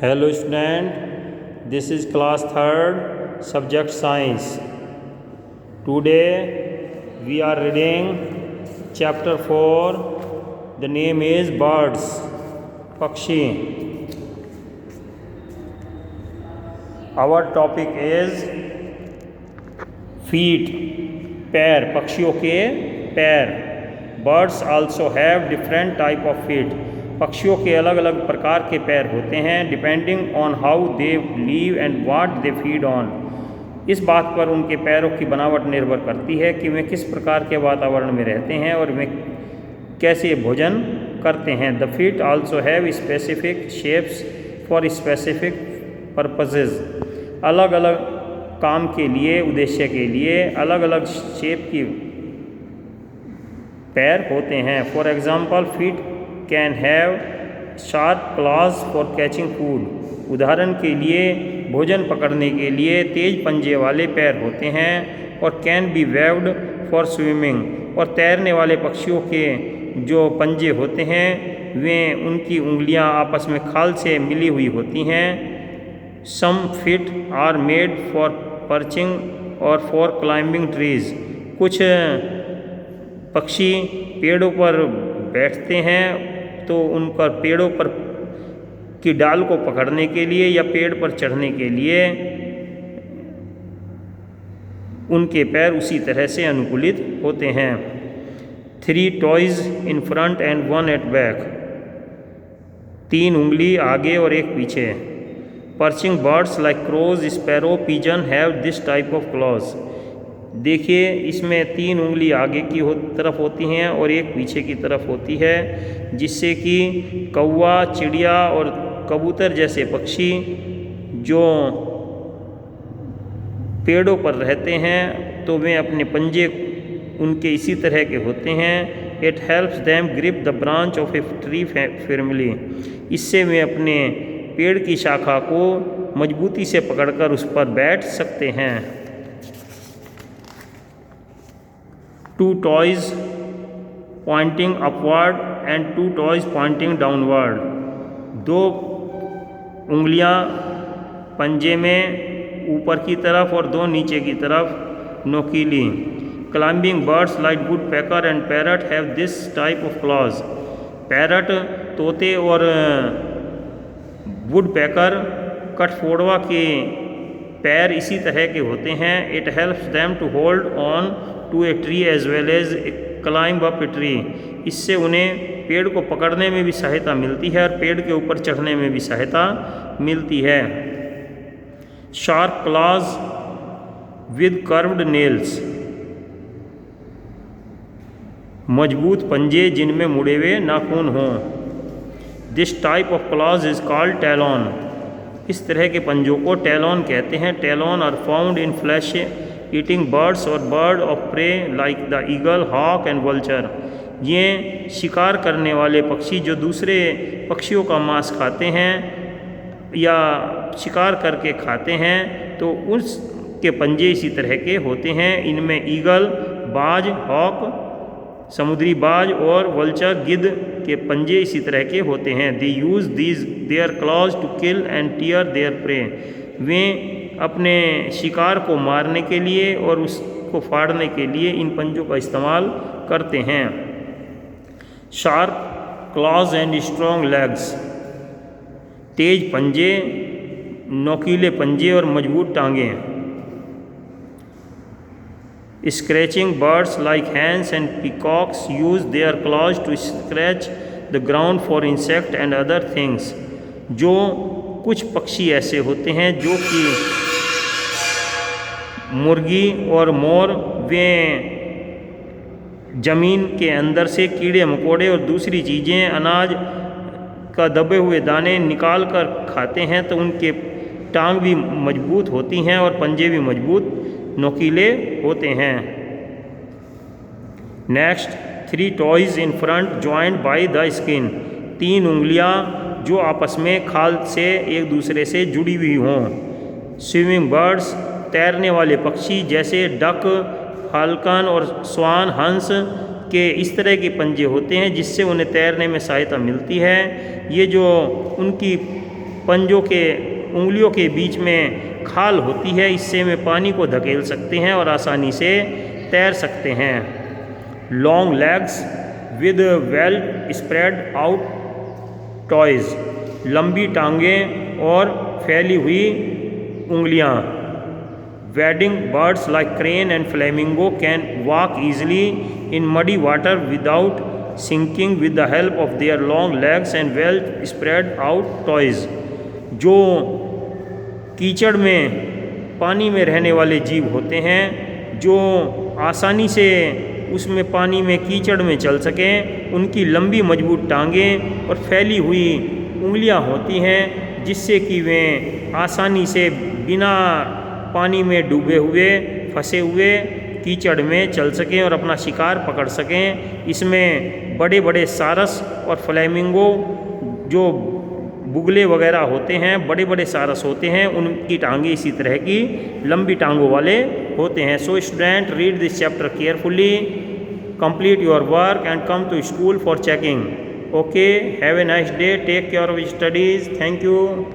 Hello student, this is class 3rd, subject science. Today we are reading chapter 4. The name is birds, Pakshi. Our topic is feet, पैर, पक्षियों के पैर. Birds also have different type of feet. पक्षियों के अलग अलग प्रकार के पैर होते हैं. Depending on how they leave and what they feed on. इस बात पर उनके पैरों की बनावट निर्भर करती है कि वे किस प्रकार के वातावरण में रहते हैं और वे कैसे भोजन करते हैं. The feet also have specific shapes for specific purposes. अलग अलग काम के लिए, उद्देश्य के लिए अलग अलग शेप की पैर होते हैं. For example, feet can have sharp clause for catching food. उदाहरण के लिए भोजन पकड़ने के लिए तेज पंजे वाले पैर होते हैं. और can be waived for swimming. और तैरने वाले पक्षियों के जो पंजे होते हैं वे उनकी उंगलियां आपस में खाल से मिली हुई होती हैं. Some feet are made for perching और फॉर क्लाइंबिंग ट्रीज. कुछ पक्षी पेड़ों पर बैठते हैं तो उन पर पेड़ों पर की डाल को पकड़ने के लिए या पेड़ पर चढ़ने के लिए उनके पैर उसी तरह से अनुकूलित होते हैं. 3 toes in front and 1 at back. 3 उंगली आगे और एक पीछे. Perching birds like crows, sparrow, pigeon have this type of claws. देखिए, इसमें 3 उंगली आगे की तरफ होती हैं और एक पीछे की तरफ होती है, जिससे कि कौवा, चिड़िया और कबूतर जैसे पक्षी जो पेड़ों पर रहते हैं तो वे अपने पंजे उनके इसी तरह के होते हैं. It helps them grip the branch of a tree firmly. इससे वे अपने पेड़ की शाखा को मजबूती से पकड़कर उस पर बैठ सकते हैं. 2 toys pointing upward and 2 toys pointing downward. 2 उंगलियां पंजे में ऊपर की तरफ और 2 नीचे की तरफ नोकीली. Climbing birds like woodpecker and parrot have this type of claws. Parrot, तोते और वुड पैकर, कठफोड़वा के पैर इसी तरह के होते हैं. It helps them to hold on to a tree as well as climb up a tree. इससे उन्हें पेड़ को पकड़ने में भी सहायता मिलती है और पेड़ के ऊपर चढ़ने में भी सहायता मिलती है. Sharp claws with curved nails. मजबूत पंजे जिनमें मुड़े हुए नाखून हों. This type of claws is called talon. इस तरह के पंजों को टैलॉन कहते हैं. Talon are found in flesh eating birds और bird of prey like the eagle, hawk and vulture. ये शिकार करने वाले पक्षी जो दूसरे पक्षियों का मांस खाते हैं या शिकार करके खाते हैं तो उसके पंजे इसी तरह के होते हैं. इनमें ईगल, बाज, हॉक, समुद्री बाज और वल्चर, गिद्ध के पंजे इसी तरह के होते हैं. They use their claws to kill and tear their prey. वे अपने शिकार को मारने के लिए और उसको फाड़ने के लिए इन पंजों का इस्तेमाल करते हैं. Sharp claws and strong legs. तेज पंजे, नोकीले पंजे और मजबूत टांगें. Scratching birds like hens and peacocks use their claws to scratch the ground for insect and other things. जो कुछ पक्षी ऐसे होते हैं जो कि मुर्गी और मोर, वे ज़मीन के अंदर से कीड़े मकोड़े और दूसरी चीज़ें, अनाज का दबे हुए दाने निकाल कर खाते हैं तो उनके टांग भी मजबूत होती हैं और पंजे भी मजबूत नोकीले होते हैं. Next, 3 toes in front joint by the skin. 3 उंगलियां जो आपस में खाल से एक दूसरे से जुड़ी हुई हों. Swimming birds. तैरने वाले पक्षी जैसे डक, फाल्कन और स्वान, हंस के इस तरह के पंजे होते हैं जिससे उन्हें तैरने में सहायता मिलती है. ये जो उनकी पंजों के उंगलियों के बीच में खाल होती है, इससे वे पानी को धकेल सकते हैं और आसानी से तैर सकते हैं। Long legs with well spread out toes, लंबी टांगें और फैली हुई उंगलियां। Wading birds like crane and flamingo can walk easily in muddy water without sinking with the help of their long legs and well spread out toes. जो कीचड़ में पानी में रहने वाले जीव होते हैं, जो आसानी से उसमें पानी में कीचड़ में चल सकें, उनकी लंबी मजबूत टांगें और फैली हुई उंगलियां होती हैं, जिससे कि वे आसानी से बिना पानी में डूबे हुए फंसे हुए कीचड़ में चल सकें और अपना शिकार पकड़ सकें। इसमें बड़े बड़े सारस और फ्लेमिंगो जो बुगले वगैरह होते हैं, बड़े बड़े सारस होते हैं, उनकी टांगें इसी तरह की लंबी टांगों वाले होते हैं। So student, read this chapter carefully, complete your work and come to school for checking. Okay, have a nice day, take care of your studies. Thank you.